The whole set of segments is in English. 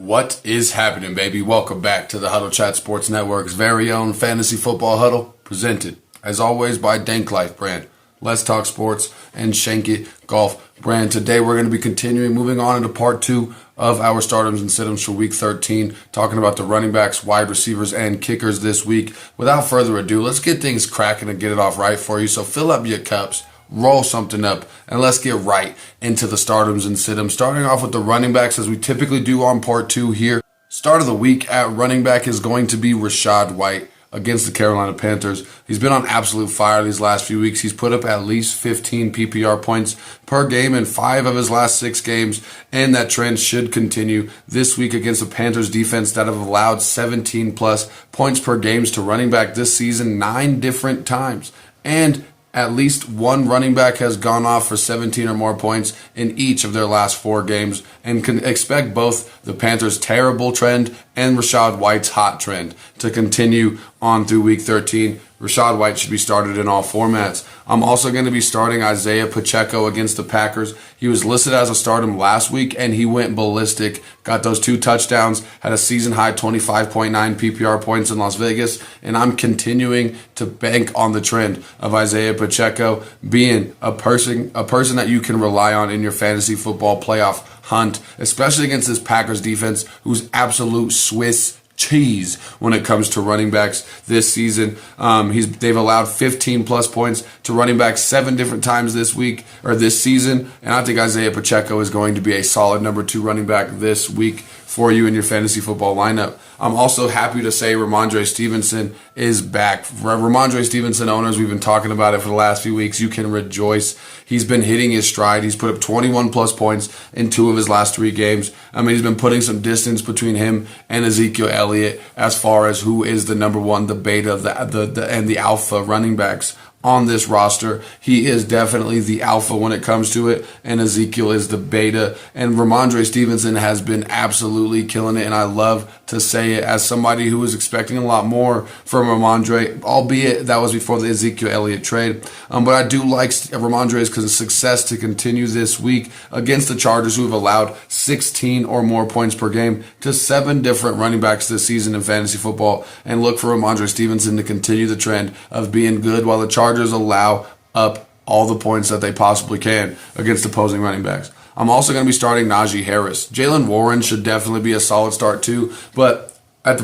What is happening, baby? Welcome back to the Huddle Chat Sports Network's very own fantasy football huddle, presented, as always, by DanklyfeBrand. Let's talk sports and shank it golf brand. Today we're going to be continuing, moving on into part 2 of our startums and sit-ems for week 13, talking about the running backs, wide receivers, and kickers this week. Without further ado, let's get things cracking and get it off right for you. So fill up your cups, roll something up, and let's get right into the startums and sit-ems. Starting off with the running backs, as we typically do on part 2 here. Start of the week at running back is going to be Rachaad White against the Carolina Panthers. He's been on absolute fire these last few weeks. He's put up at least 15 PPR points per game in 5 of his last 6 games, and that trend should continue this week against the Panthers defense that have allowed 17 plus points per games to running back this season 9 different times. And at least one running back has gone off for 17 or more points in each of their last 4 games, and can expect both the Panthers' terrible trend and Rachaad White's hot trend to continue on through week 13. Rachaad White should be started in all formats. I'm also going to be starting Isaiah Pacheco against the Packers. He was listed as a stardom last week, and he went ballistic. Got those 2 touchdowns, had a season-high 25.9 PPR points in Las Vegas, and I'm continuing to bank on the trend of Isaiah Pacheco being a person that you can rely on in your fantasy football playoff hunt, especially against this Packers defense, who's absolute Swiss cheese when it comes to running backs this season. They've allowed 15 plus points to running backs 7 different times this week or this season, and I think Isaiah Pacheco is going to be a solid number 2 running back this week for you in your fantasy football lineup. I'm also happy to say Ramondre Stevenson is back. Ramondre Stevenson owners, we've been talking about it for the last few weeks. You can rejoice. He's been hitting his stride. He's put up 21 plus points in 2 of his last 3 games. I mean, he's been putting some distance between him and Ezekiel Elliott as far as who is the number 1, the beta, and the alpha running backs on this roster. He is definitely the alpha when it comes to it, and Ezekiel is the beta. And Ramondre Stevenson has been absolutely killing it, and I love to say it as somebody who was expecting a lot more from Ramondre, albeit that was before the Ezekiel Elliott trade. But I do like Ramondre's success to continue this week against the Chargers, who have allowed 16 or more points per game to 7 different running backs this season in fantasy football, and look for Ramondre Stevenson to continue the trend of being good while the Chargers allow up all the points that they possibly can against opposing running backs. I'm also going to be starting Najee Harris. Jaylen Warren should definitely be a solid start too, but at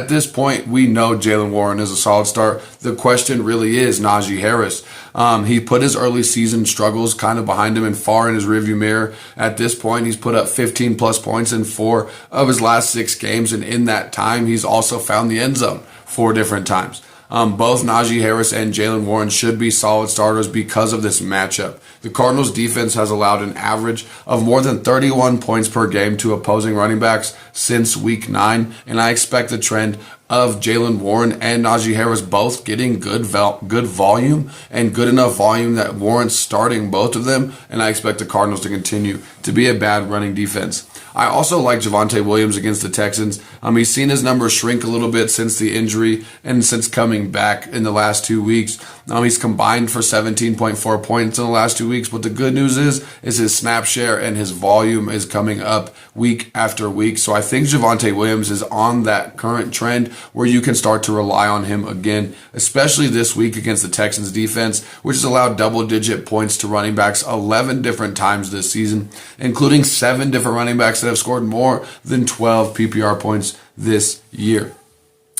this point, we know Jaylen Warren is a solid start. The question really is Najee Harris. He put his early season struggles kind of behind him and far in his rearview mirror. At this point, he's put up 15 plus points in 4 of his last 6 games, and in that time, he's also found the end zone 4 different times. Both Najee Harris and Jaylen Warren should be solid starters because of this matchup. The Cardinals defense has allowed an average of more than 31 points per game to opposing running backs since week 9, and I expect the trend of Jaylen Warren and Najee Harris both getting good volume, and good enough volume that warrants starting both of them, and I expect the Cardinals to continue to be a bad running defense. I also like Javonte Williams against the Texans. He's seen his numbers shrink a little bit since the injury and since coming back in the last 2 weeks. He's combined for 17.4 points in the last 2 weeks, but the good news is his snap share and his volume is coming up week after week. So I think Javonte Williams is on that current trend where you can start to rely on him again, especially this week against the Texans defense, which has allowed double-digit points to running backs 11 different times this season, including 7 different running backs that have scored more than 12 PPR points this year.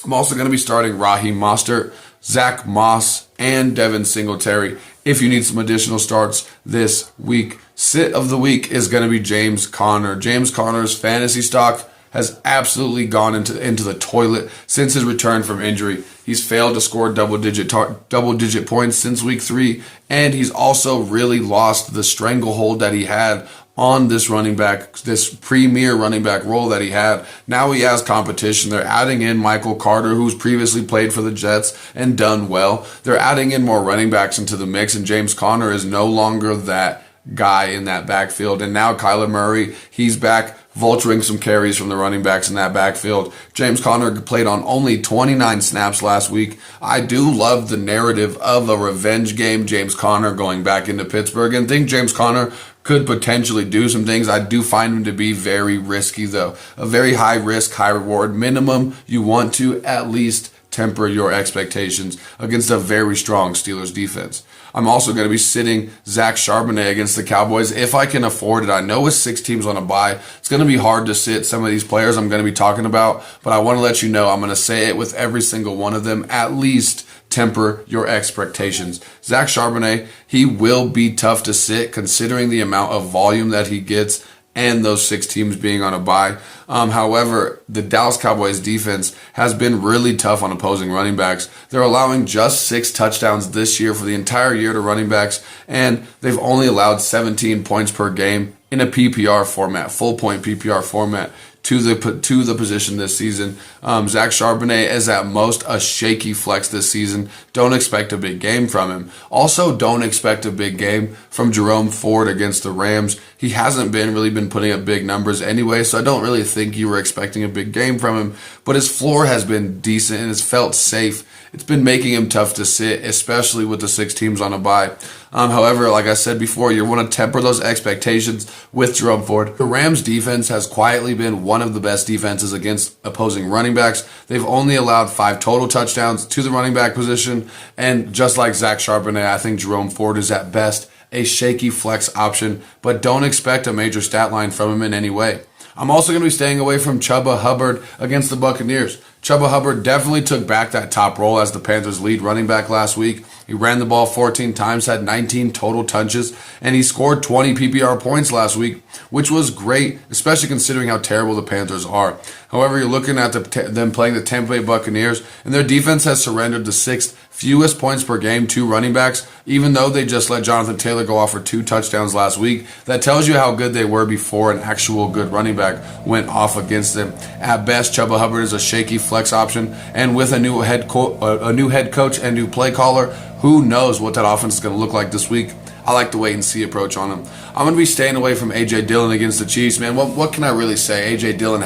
I'm also going to be starting Raheem Mostert, Zach Moss, and Devin Singletary if you need some additional starts this week. Sit of the week is going to be James Conner. James Conner's fantasy stock has absolutely gone into the toilet since his return from injury. He's failed to score double-digit points since week 3, and he's also really lost the stranglehold that he had on this running back, this premier running back role that he had. Now he has competition. They're adding in Michael Carter, who's previously played for the Jets and done well. They're adding in more running backs into the mix, and James Conner is no longer that guy in that backfield. And now Kyler Murray, he's back vulturing some carries from the running backs in that backfield. James Conner played on only 29 snaps last week. I do love the narrative of a revenge game, James Conner going back into Pittsburgh, and think James Conner could potentially do some things. I do find him to be very risky, though. A very high risk, high reward. Minimum, you want to at least temper your expectations against a very strong Steelers defense. I'm also going to be sitting Zach Charbonnet against the Cowboys if I can afford it. I know with 6 teams on a bye, it's going to be hard to sit some of these players I'm going to be talking about, but I want to let you know I'm going to say it with every single one of them. At least temper your expectations. Zach Charbonnet, he will be tough to sit considering the amount of volume that he gets and those 6 teams being on a bye. However, the Dallas Cowboys defense has been really tough on opposing running backs. They're allowing just 6 touchdowns this year for the entire year to running backs, and they've only allowed 17 points per game in a PPR format, full point PPR format, to the position this season. Zach Charbonnet is at most a shaky flex this season. Don't expect a big game from him. Also, don't expect a big game from Jerome Ford against the Rams. He hasn't really been putting up big numbers anyway, so I don't really think you were expecting a big game from him. But his floor has been decent and it's felt safe. It's been making him tough to sit, especially with the 6 teams on a bye. However, like I said before, you want to temper those expectations with Jerome Ford. The Rams defense has quietly been one of the best defenses against opposing running backs. They've only allowed 5 total touchdowns to the running back position. And just like Zach Charbonnet, I think Jerome Ford is at best a shaky flex option, but don't expect a major stat line from him in any way. I'm also going to be staying away from Chuba Hubbard against the Buccaneers. Chuba Hubbard definitely took back that top role as the Panthers' lead running back last week. He ran the ball 14 times, had 19 total touches, and he scored 20 PPR points last week, which was great, especially considering how terrible the Panthers are. However, you're looking at them playing the Tampa Bay Buccaneers, and their defense has surrendered the 6th fewest points per game to running backs, even though they just let Jonathan Taylor go off for 2 touchdowns last week. That tells you how good they were before an actual good running back went off against them. At best, Chuba Hubbard is a shaky flex option, and with a new head coach and new play caller, who knows what that offense is going to look like this week. I like the wait and see approach on him. I'm going to be staying away from A.J. Dillon against the Chiefs, man. What can I really say? A.J. Dillon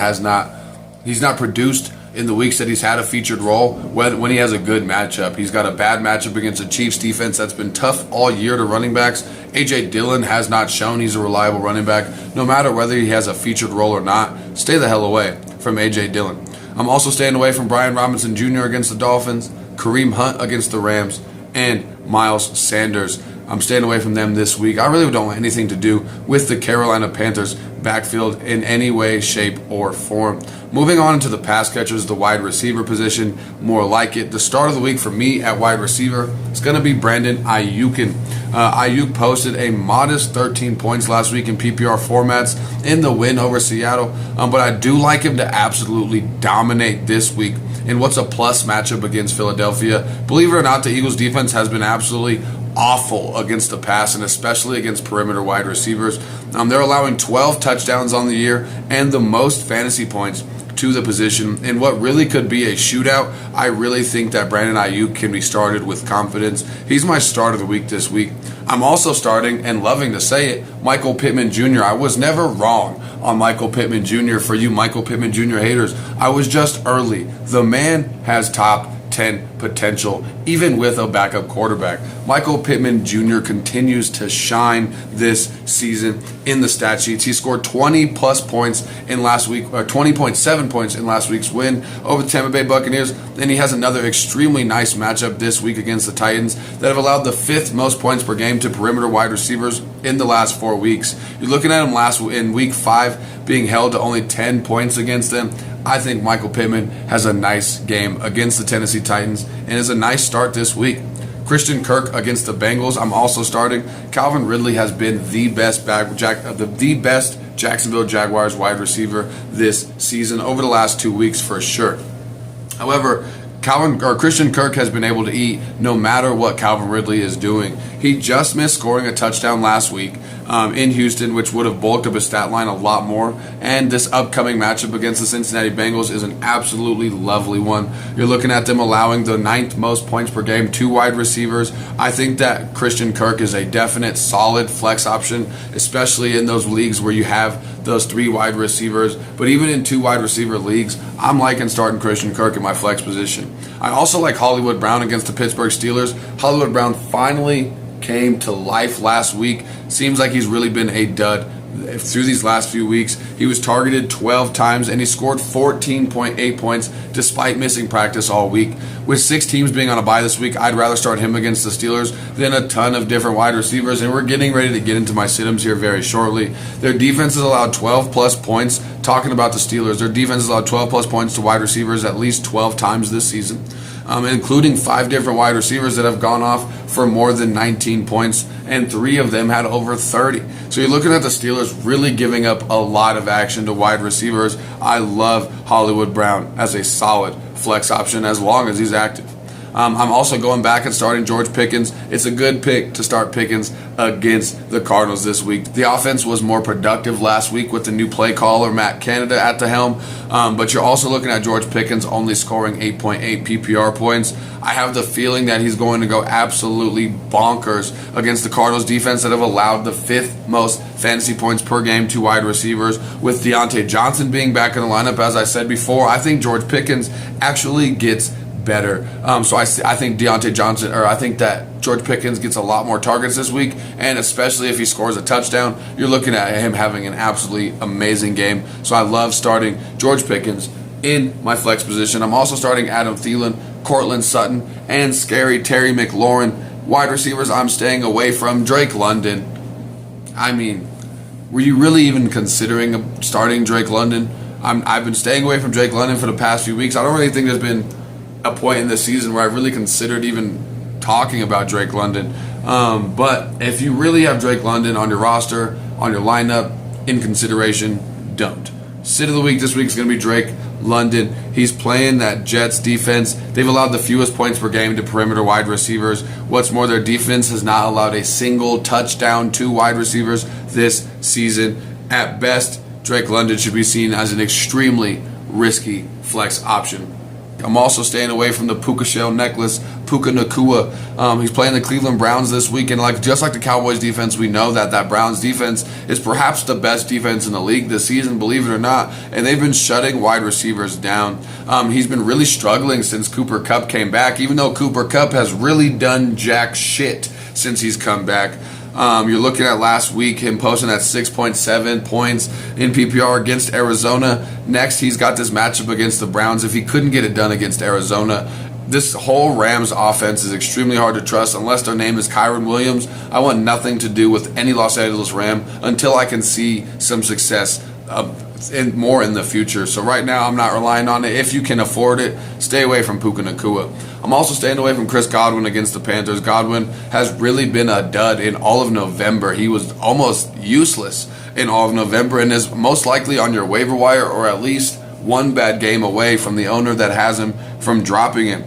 he's not produced in the weeks that he's had a featured role when he has a good matchup. He's got a bad matchup against the Chiefs defense that's been tough all year to running backs. A.J. Dillon has not shown he's a reliable running back. No matter whether he has a featured role or not, stay the hell away from A.J. Dillon. I'm also staying away from Brian Robinson Jr. against the Dolphins, Kareem Hunt against the Rams, and Miles Sanders. I'm staying away from them this week. I really don't want anything to do with the Carolina Panthers backfield in any way, shape, or form. Moving on to the pass catchers, the wide receiver position, more like it. The start of the week for me at wide receiver is going to be Brandon Ayuk. Ayuk posted a modest 13 points last week in PPR formats in the win over Seattle, but I do like him to absolutely dominate this week in what's a plus matchup against Philadelphia. Believe it or not, the Eagles defense has been absolutely awful against the pass and especially against perimeter wide receivers. They're allowing 12 touchdowns on the year and the most fantasy points to the position. In what really could be a shootout, I really think that Brandon Ayuk can be started with confidence. He's my start of the week this week. I'm also starting, and loving to say it, Michael Pittman Jr. I was never wrong on Michael Pittman Jr. For you Michael Pittman Jr. haters, I was just early. The man has top 10 potential, even with a backup quarterback. Michael Pittman Jr. continues to shine this season in the stat sheets. He scored 20 plus points in last week, or 20.7 points in last week's win over the Tampa Bay Buccaneers. And he has another extremely nice matchup this week against the Titans that have allowed the 5th most points per game to perimeter wide receivers in the last 4 weeks. You're looking at him in week 5 being held to only 10 points against them. I think Michael Pittman has a nice game against the Tennessee Titans and is a nice start this week. Christian Kirk against the Bengals, I'm also starting. Calvin Ridley has been the best Jacksonville Jaguars wide receiver this season over the last 2 weeks for sure. However, Christian Kirk has been able to eat no matter what Calvin Ridley is doing. He just missed scoring a touchdown last week in Houston, which would have bulked up his stat line a lot more. And this upcoming matchup against the Cincinnati Bengals is an absolutely lovely one. You're looking at them allowing the 9th most points per game to wide receivers. I think that Christian Kirk is a definite solid flex option, especially in those leagues where you have those 3 wide receivers. But even in 2 wide receiver leagues, I'm liking starting Christian Kirk in my flex position. I also like Hollywood Brown against the Pittsburgh Steelers. Hollywood Brown finally came to life last week. Seems like he's really been a dud through these last few weeks. He was targeted 12 times and he scored 14.8 points despite missing practice all week. With 6 teams being on a bye this week, I'd rather start him against the Steelers than a ton of different wide receivers, and we're getting ready to get into my sit-ems here very shortly. Their defense has allowed 12 plus points. Talking about the Steelers, their defense has allowed 12 plus points to wide receivers at least 12 times this season, including 5 different wide receivers that have gone off for more than 19 points, and 3 of them had over 30. So you're looking at the Steelers really giving up a lot of action to wide receivers. I love Hollywood Brown as a solid flex option as long as he's active. I'm also going back and starting George Pickens. It's a good pick to start Pickens against the Cardinals this week. The offense was more productive last week with the new play caller, Matt Canada, at the helm. But you're also looking at George Pickens only scoring 8.8 PPR points. I have the feeling that he's going to go absolutely bonkers against the Cardinals defense that have allowed the 5th most fantasy points per game to wide receivers. With Deontay Johnson being back in the lineup, as I said before, I think George Pickens actually gets better. So I think I think that George Pickens gets a lot more targets this week, and especially if he scores a touchdown, you're looking at him having an absolutely amazing game. So I love starting George Pickens in my flex position. I'm also starting Adam Thielen, Cortland Sutton, and scary Terry McLaurin. Wide receivers, I'm staying away from Drake London. I mean, were you really even considering starting Drake London? I've been staying away from Drake London for the past few weeks. I don't really think there's been a point in this season where I really considered even talking about Drake London. But if you really have Drake London on your roster, on your lineup, in consideration, don't. Sit of the week this week is going to be Drake London. He's playing that Jets defense. They've allowed the fewest points per game to perimeter wide receivers. What's more, their defense has not allowed a single touchdown to wide receivers this season. At best, Drake London should be seen as an extremely risky flex option. I'm also staying away from the Puka Shell Necklace, Puka Nacua. He's playing the Cleveland Browns this week, and just like the Cowboys defense, we know that Browns defense is perhaps the best defense in the league this season, believe it or not, and they've been shutting wide receivers down. He's been really struggling since Cooper Kupp came back, even though Cooper Kupp has really done jack shit since he's come back. You're looking at last week, him posting at 6.7 points in PPR against Arizona. Next, he's got this matchup against the Browns. If he couldn't get it done against Arizona, this whole Rams offense is extremely hard to trust unless their name is Kyron Williams. I want nothing to do with any Los Angeles Ram until I can see some success more in the future. So right now, I'm not relying on it. If you can afford it, stay away from Puka Nacua. I'm also staying away from Chris Godwin against the Panthers. Godwin has really been a dud in all of November. He was almost useless in all of November and is most likely on your waiver wire or at least one bad game away from the owner that has him from dropping him.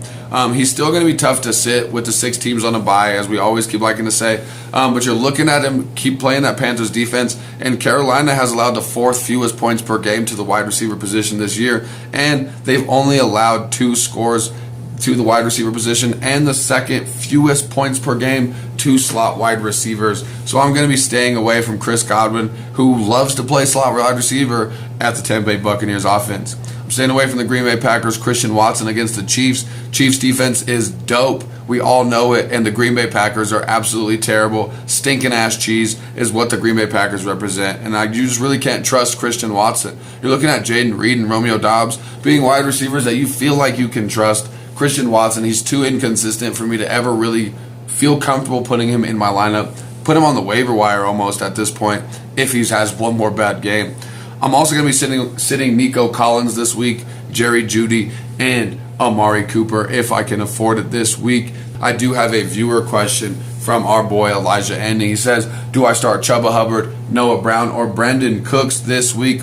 He's still going to be tough to sit with the 6 teams on a bye, as we always keep liking to say. But you're looking at him keep playing that Panthers defense, and Carolina has allowed the 4th fewest points per game to the wide receiver position this year, and they've only allowed 2 scores to the wide receiver position and the 2nd fewest points per game to slot wide receivers. So I'm going to be staying away from Chris Godwin, who loves to play slot wide receiver at the Tampa Bay Buccaneers offense. I'm staying away from the Green Bay Packers, Christian Watson against the Chiefs. Chiefs defense is dope. We all know it, and the Green Bay Packers are absolutely terrible. Stinking ass cheese is what the Green Bay Packers represent, and you just really can't trust Christian Watson. You're looking at Jaden Reed and Romeo Doubs being wide receivers that you feel like you can trust. Christian Watson, he's too inconsistent for me to ever really feel comfortable putting him in my lineup. Put him on the waiver wire almost at this point if he has one more bad game. I'm also going to be sitting Nico Collins this week, Jerry Jeudy, and Amari Cooper if I can afford it this week. I do have a viewer question from our boy Elijah N. He says, do I start Chuba Hubbard, Noah Brown, or Brandon Cooks this week?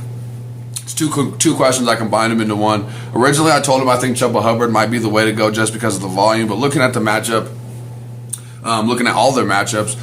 It's two questions. I combined them into one. Originally, I told him I think Chuba Hubbard might be the way to go just because of the volume, but looking at the matchup, looking at all their matchups,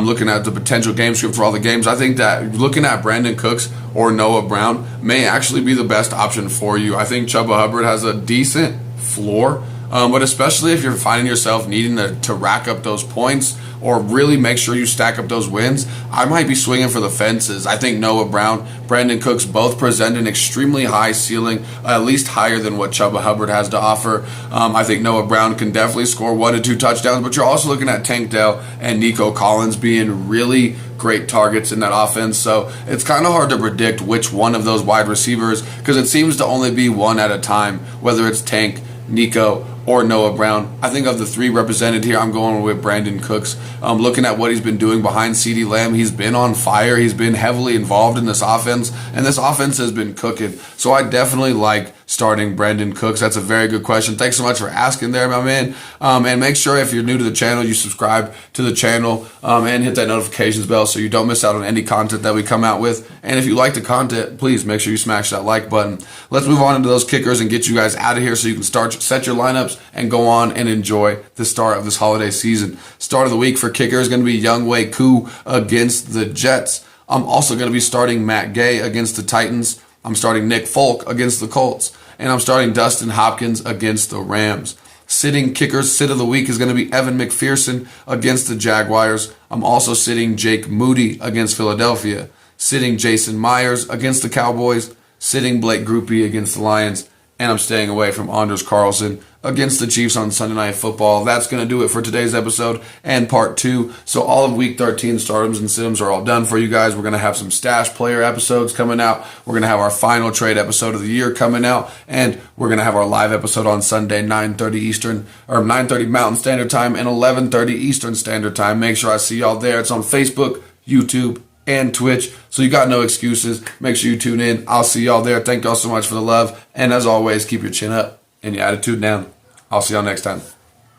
looking at the potential game script for all the games, I think that looking at Brandon Cooks or Noah Brown may actually be the best option for you. I think Chuba Hubbard has a decent floor. But especially if you're finding yourself needing to rack up those points or really make sure you stack up those wins, I might be swinging for the fences. I think Noah Brown, Brandon Cooks both present an extremely high ceiling, at least higher than what Chuba Hubbard has to offer. I think Noah Brown can definitely score 1 to 2 touchdowns, but you're also looking at Tank Dell and Nico Collins being really great targets in that offense. So it's kind of hard to predict which one of those wide receivers, because it seems to only be one at a time, whether it's Tank, Nico, or Noah Brown. I think of the 3 represented here, I'm going with Brandon Cooks. Looking at what he's been doing behind CeeDee Lamb, he's been on fire. He's been heavily involved in this offense, and this offense has been cooking. So I definitely like starting Brandon Cooks. That's a very good question. Thanks so much for asking there, my man. And make sure if you're new to the channel, you subscribe to the channel and hit that notifications bell so you don't miss out on any content that we come out with. And if you like the content, please make sure you smash that like button. Let's move on into those kickers and get you guys out of here so you can set your lineups and go on and enjoy the start of this holiday season. Start of the week for kicker is going to be Younghoe Koo against the Jets. I'm also going to be starting Matt Gay against the Titans. I'm starting Nick Folk against the Colts. And I'm starting Dustin Hopkins against the Rams. Sitting kickers, sit of the week is going to be Evan McPherson against the Jaguars. I'm also sitting Jake Moody against Philadelphia. Sitting Jason Myers against the Cowboys. Sitting Blake Grupe against the Lions. And I'm staying away from Anders Carlson against the Chiefs on Sunday Night Football. That's going to do it for today's episode and part 2. So all of Week 13 startums and situms are all done for you guys. We're going to have some stash player episodes coming out. We're going to have our final trade episode of the year coming out. And we're going to have our live episode on Sunday, 9:30 Eastern, or 9:30 Mountain Standard Time and 11:30 Eastern Standard Time. Make sure I see y'all there. It's on Facebook, YouTube, and Twitch, so you got no excuses. Make sure you tune in. I'll see y'all there. Thank y'all so much for the love, and as always, keep your chin up and your attitude down. I'll see y'all next time.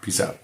Peace out.